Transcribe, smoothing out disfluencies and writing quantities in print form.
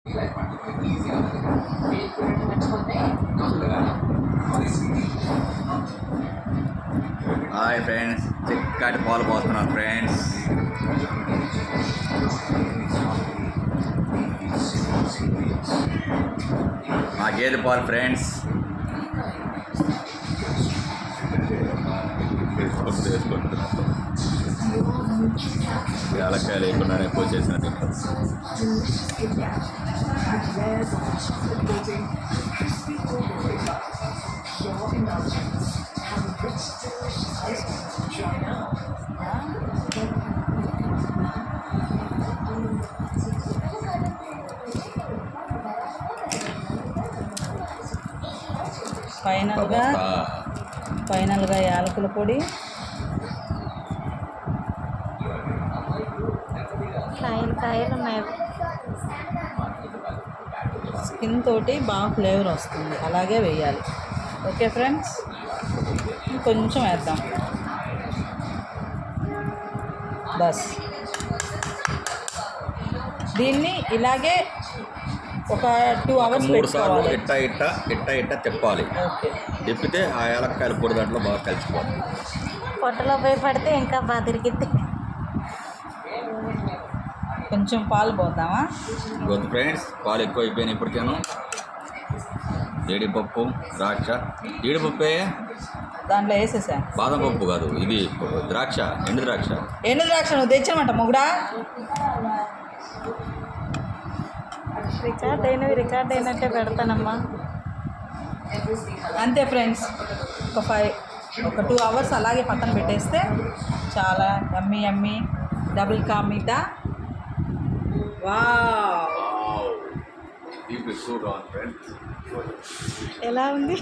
Hi friends, చిక్కటి పాలు పోస్తున్నాం ఫ్రెండ్స్. మా గేదె పాలు ఫ్రెండ్స్. యాలక్కాయ లేకుండానే పోసేసినట్టు. ఫైనల్గా యాలకుల పొడి, కాయలు ఉన్నాయి. స్కిన్ తోటి బాగా ఫ్లేవర్ వస్తుంది, అలాగే వేయాలి. ఓకే ఫ్రెండ్స్, కొంచెం వేద్దాం బస్. దీన్ని ఇలాగే ఒక 2 hours 3 సార్లు ఇట్ట తిప్పాలి. ఓకే, తిప్పితే ఆ యాలక్కాయల పొడి దాంట్లో బాగా కలిసిపోతుంది. పొట్టలో పోయి పడితే ఇంకా బాగా తిరిగిద్ది. కొంచెం పాలు పోద్దామా? గొంతు ఫ్రెండ్స్, పాలు ఎక్కువ అయిపోయినాయి ఇప్పటికేను. జీడిపప్పు, ద్రాక్ష. జీడిపప్పే దాంట్లో వేసేసా. బాదం పప్పు కాదు, ఇది ద్రాక్ష, ఎండు ద్రాక్ష. నువ్వు తెచ్చామంట మొగుడా. రికార్డ్ అయినట్టే పెడతానమ్మా. అంతే ఫ్రెండ్స్, ఒక 2 hours అలాగే పక్కన పెట్టేస్తే చాలా యమ్మీ డబుల్ కా మీఠా. ఎలా ఉంది?